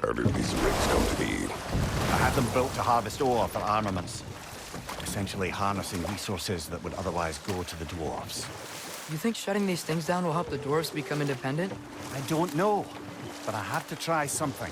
How did these rigs come to be? I had them built to harvest ore for armaments. Essentially harnessing resources that would otherwise go to the dwarves. You think shutting these things down will help the dwarves become independent? I don't know, but I have to try something.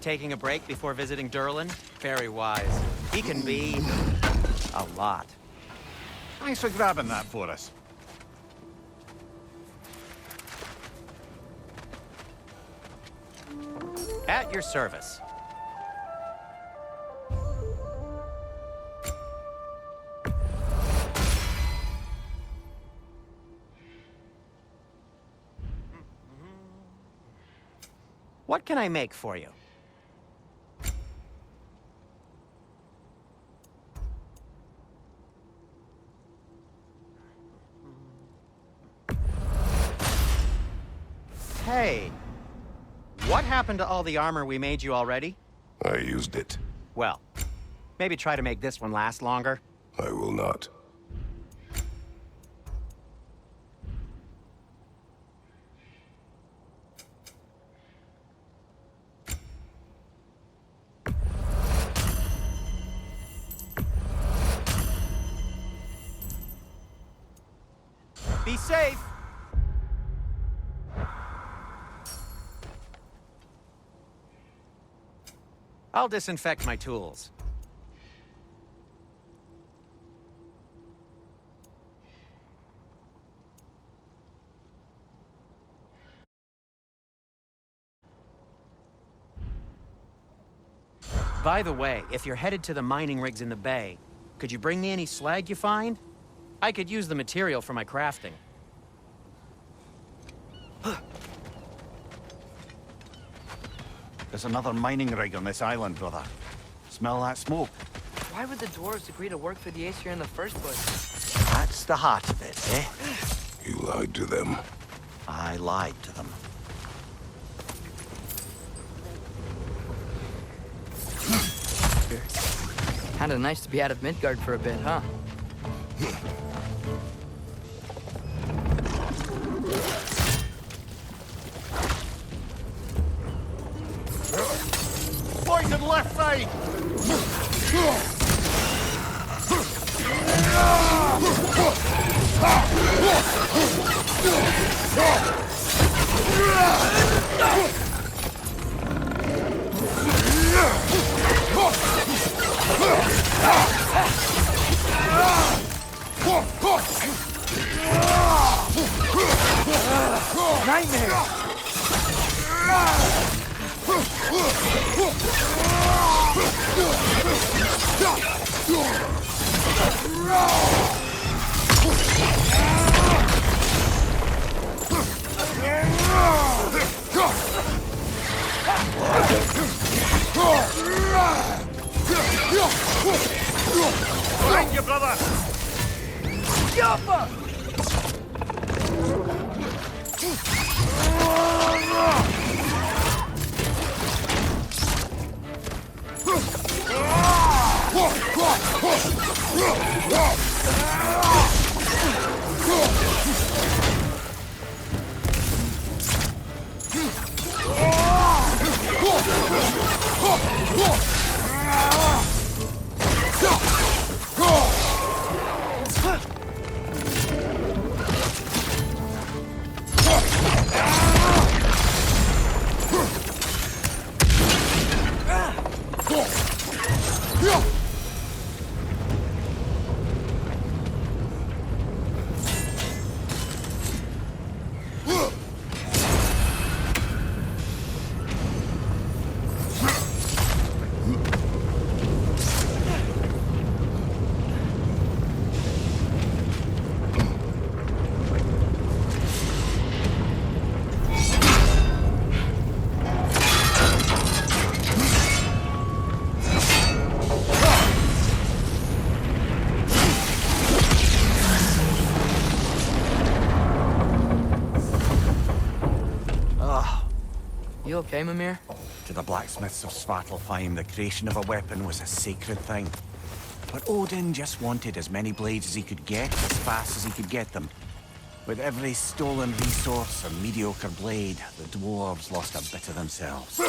Taking a break before visiting Durlin? Very wise. He can be... a lot. Thanks for grabbing that for us. At your service. What can I make for you? Hey, what happened to all the armor we made you already? I used it. Well, maybe try to make this one last longer. I will not. Be safe! I'll disinfect my tools. By the way, if you're headed to the mining rigs in the bay, could you bring me any slag you find? I could use the material for my crafting. There's another mining rig on this island, brother. Smell that smoke? Why would the dwarves agree to work for the Aesir in the first place? That's the heart of it, eh? You lied to them. I lied to them. Kinda nice to be out of Midgard for a bit, huh? Poison left side! Nightmare! Thank you, brother! Yappa! You okay, Mimir? To the blacksmiths of Svartalfheim, the creation of a weapon was a sacred thing. But Odin just wanted as many blades as he could get, as fast as he could get them. With every stolen resource and mediocre blade, the dwarves lost a bit of themselves.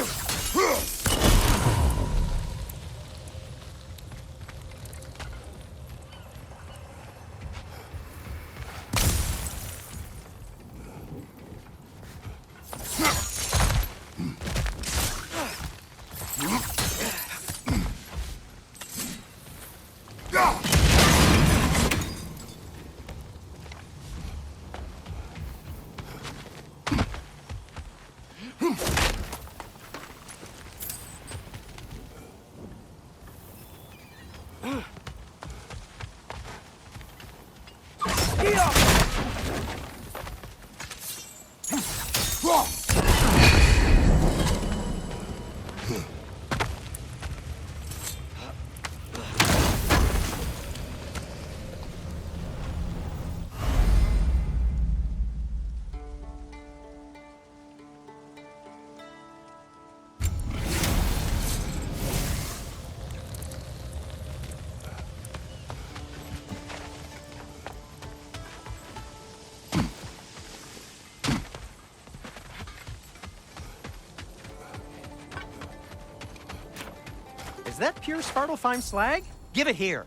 Is that pure Svartalfheim slag? Give it here.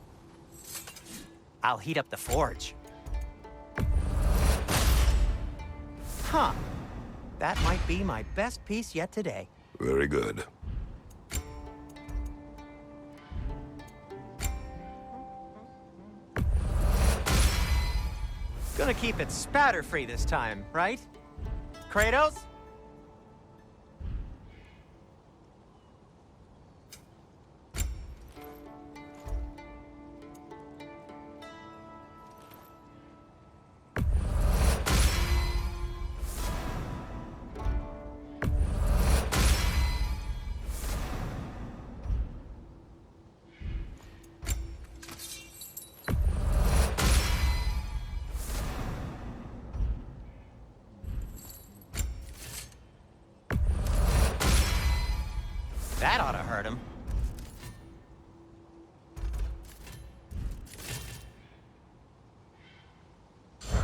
I'll heat up the forge. Huh. That might be my best piece yet today. Very good. Gonna keep it spatter-free this time, right? Kratos? That ought to hurt him.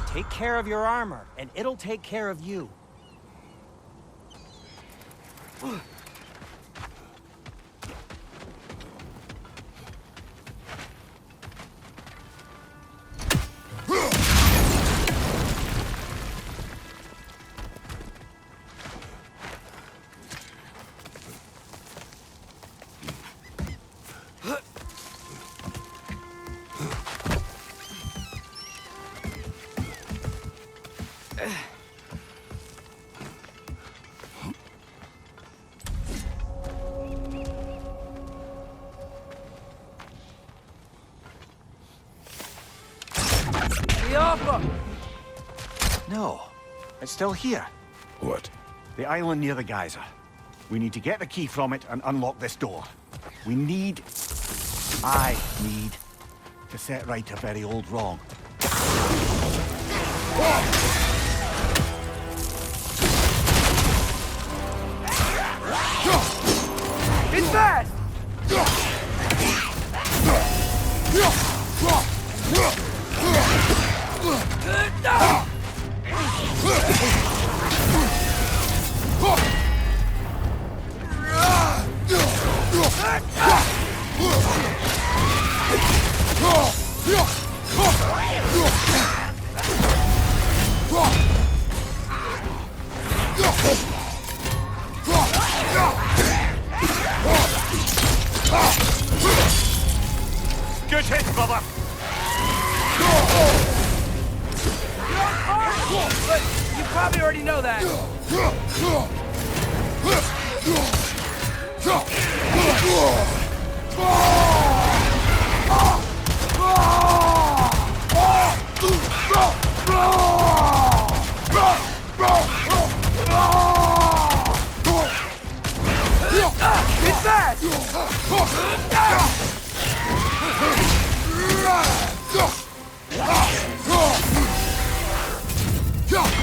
Take care of your armor, and it'll take care of you. No, it's still here. What? The island near the geyser. We need to get the key from it and unlock this door. I need to set right a very old wrong. It's fast! Good hit, brother. But you probably already know that. It's fast!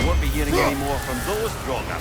Won't be hearing any more from those Draugr.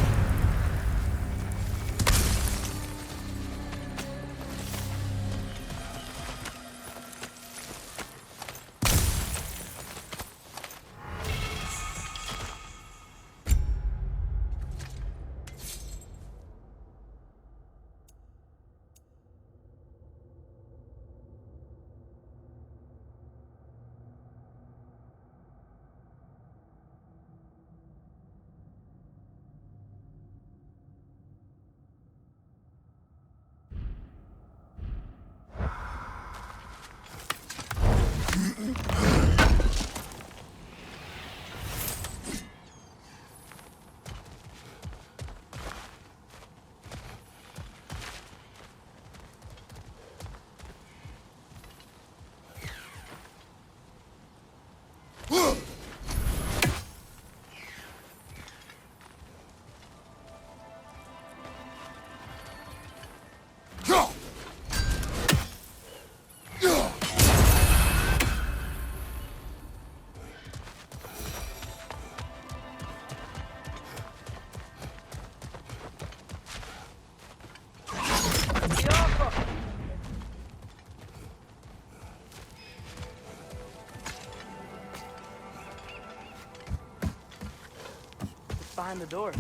Behind the door.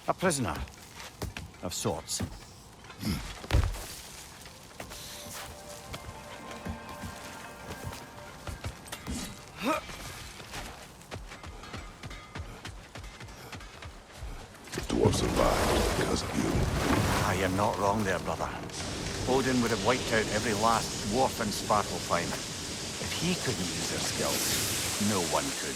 A prisoner. Of sorts. The dwarf survived because of you. Ah, you're not wrong there, brother. Odin would have wiped out every last dwarf in Svartalfheim. If he couldn't use their skills, no one could.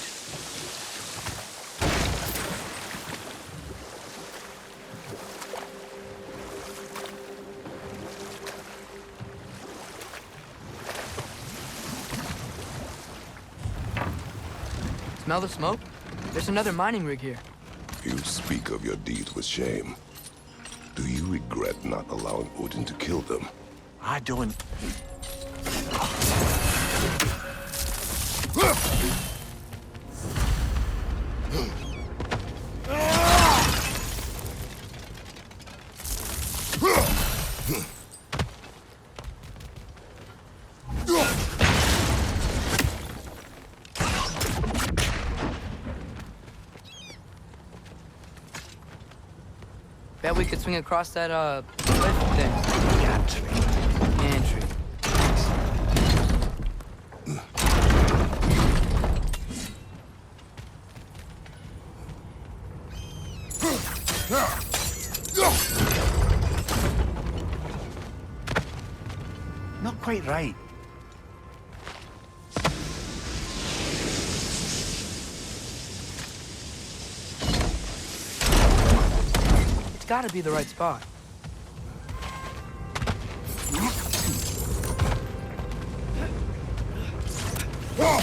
Smell the smoke? There's another mining rig here. You speak of your deeds with shame. Do you regret not allowing Odin to kill them? I don't... Bet we could swing across that, cliff thing. Gantry. Gantry. Not quite right. It's gotta be the right spot.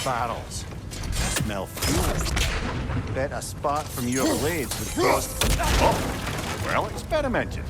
Barrels. Smell fuel. Bet a spark from your blades would cause... Oh, well experimented.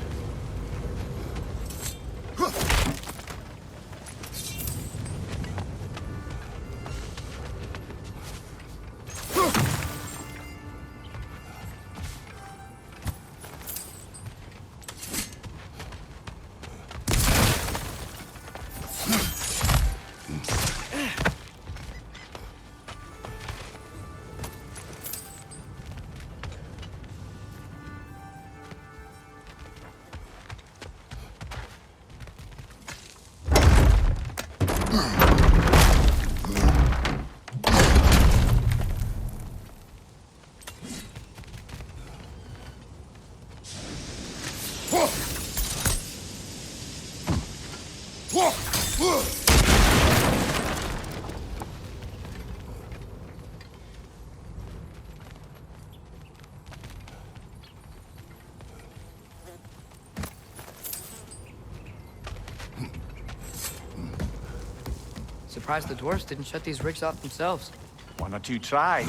Surprised the dwarves didn't shut these rigs off themselves. One or two tried.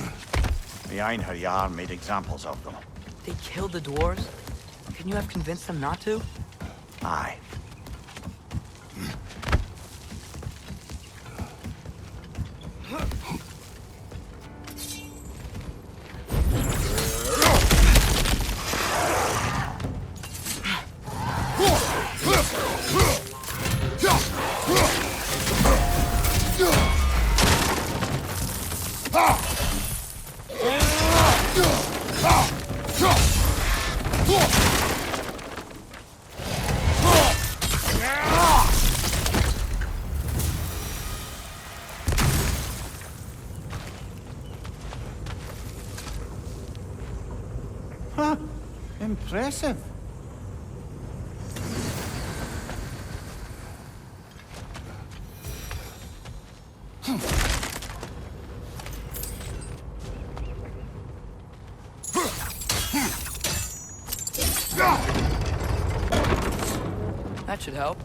The Einherjar made examples of them. They killed the dwarves? Couldn't you have convinced them not to? Aye. Huh. Impressive. That should help.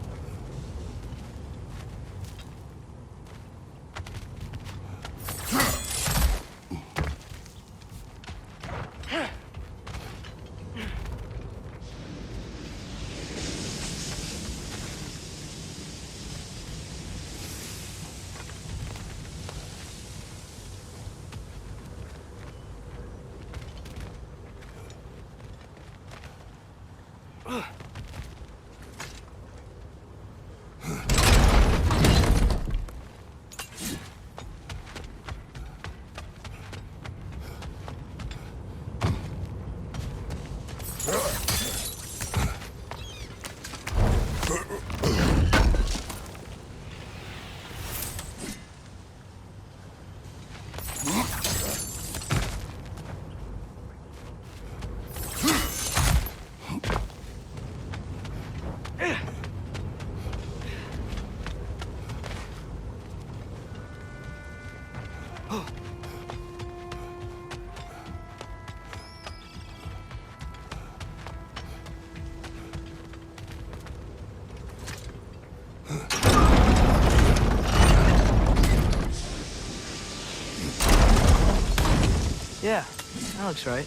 Yeah, that looks right.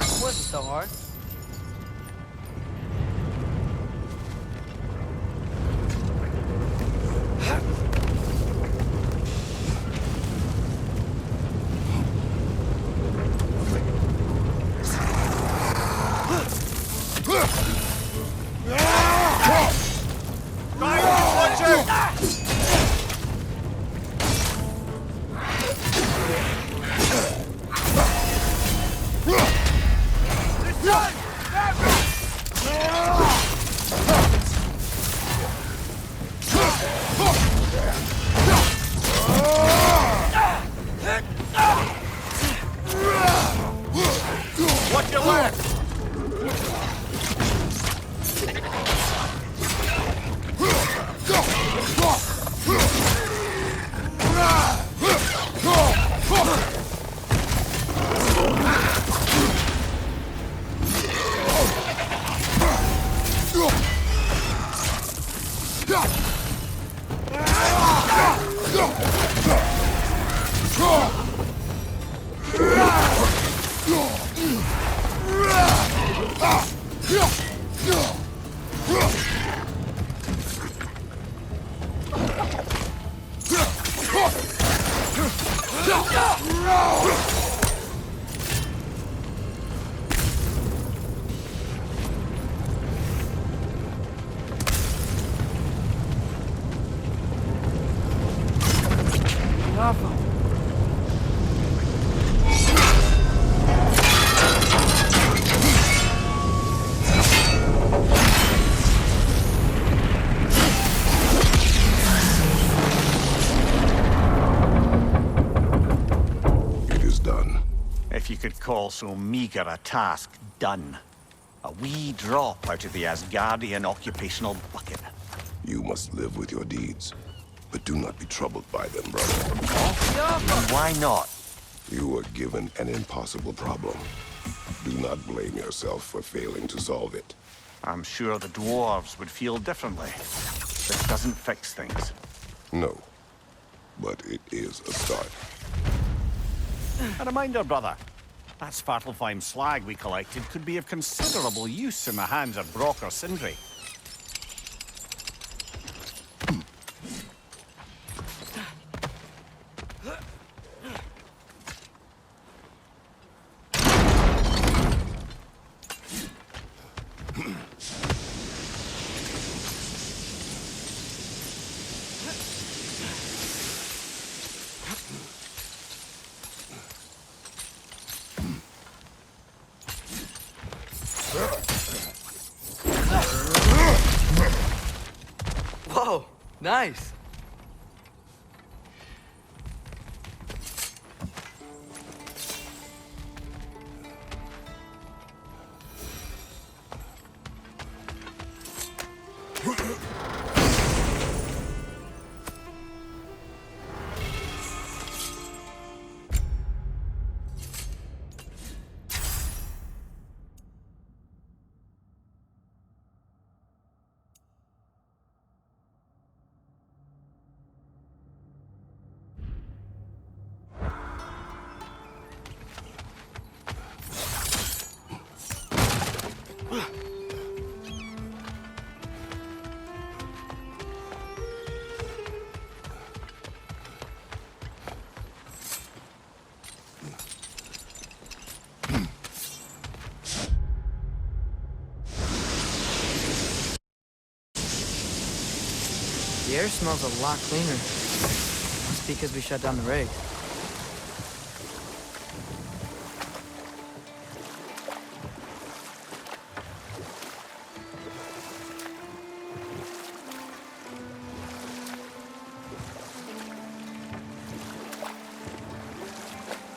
It wasn't so hard. Watch your left! if you could call so meager a task done. A wee drop out of the Asgardian occupational bucket. You must live with your deeds, but do not be troubled by them, brother. And why not? You were given an impossible problem. Do not blame yourself for failing to solve it. I'm sure the dwarves would feel differently. This doesn't fix things. No, but it is a start. A reminder, brother. That Svartalfheim slag we collected could be of considerable use in the hands of Brock or Sindri. Whoa, nice. The air smells a lot cleaner. Must be because we shut down the rig.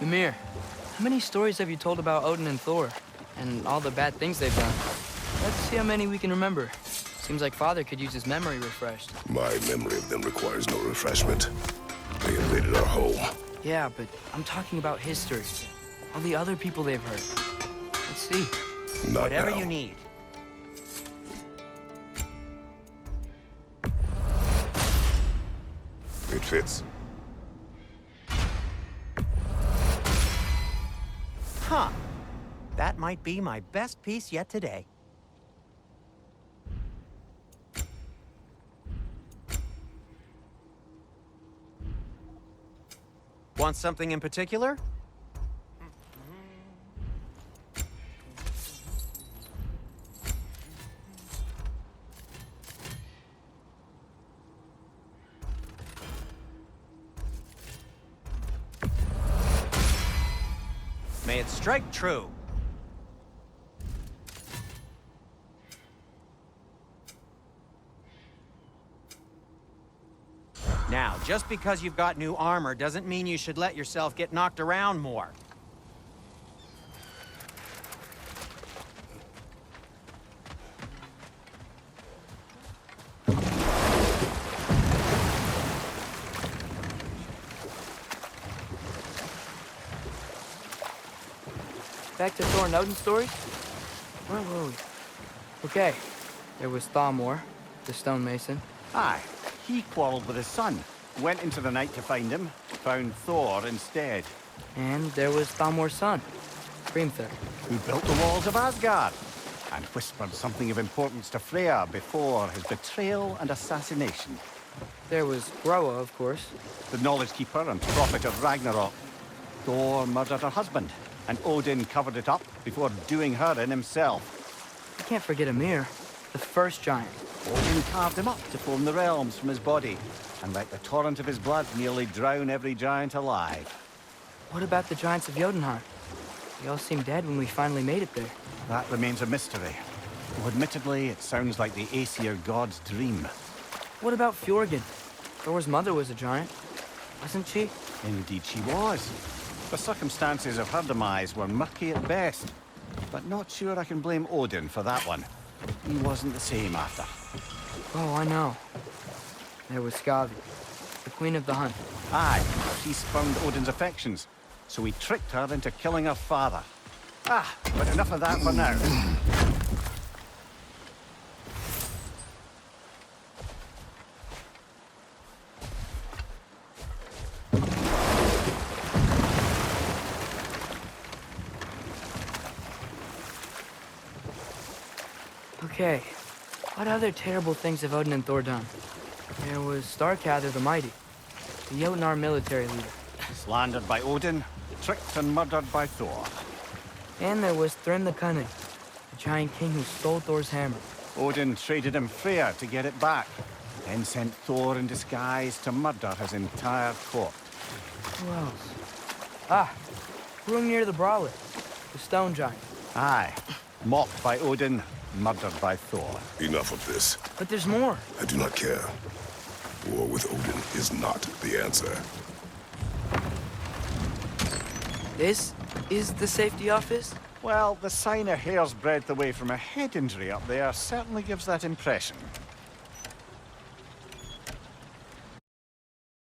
Mimir, how many stories have you told about Odin and Thor? And all the bad things they've done? Let's see how many we can remember. Seems like Father could use his memory refreshed. My memory of them requires no refreshment. They invaded our home. Yeah, but I'm talking about history. All the other people they've hurt. Let's see. Not Whatever now. you need. It fits. Huh. That might be my best piece yet today. Want something in particular? May it strike true. Now, just because you've got new armor doesn't mean you should let yourself get knocked around more. Back to Thor and Odin's story? Where were we? Okay, there was Thalmor, the stonemason. Aye, he quarreled with his son. Went into the night to find him, found Thor instead. And there was Thalmor's son, Grimthur. Who built the walls of Asgard and whispered something of importance to Freya before his betrayal and assassination. There was Groa, of course. The knowledge keeper and prophet of Ragnarok. Thor murdered her husband, and Odin covered it up before doing her in himself. You can't forget Ymir, the first giant. Odin carved him up to form the realms from his body, and let the torrent of his blood nearly drown every giant alive. What about the giants of Jotunheim? They all seemed dead when we finally made it there. That remains a mystery. Though admittedly, it sounds like the Aesir god's dream. What about Fjorgyn? Thor's mother was a giant, wasn't she? Indeed she was. The circumstances of her demise were murky at best, but not sure I can blame Odin for that one. He wasn't the same after. Oh, I know. There was Skavi, the queen of the hunt. Aye, she spurned Odin's affections, so he tricked her into killing her father. Ah, but enough of that for now. Okay, what other terrible things have Odin and Thor done? There was Starkather the Mighty, the Jotnar military leader. Slandered by Odin, tricked and murdered by Thor. And there was Thrym the Cunning, the giant king who stole Thor's hammer. Odin traded him Freyr to get it back, then sent Thor in disguise to murder his entire court. Who else? Ah, Hrungnir the Brawler, the stone giant. Aye, mocked by Odin, murdered by Thor. Enough of this. But there's more. I do not care. War with Odin is not the answer. This is the safety office? Well, the sign a hair's breadth away from a head injury up there certainly gives that impression.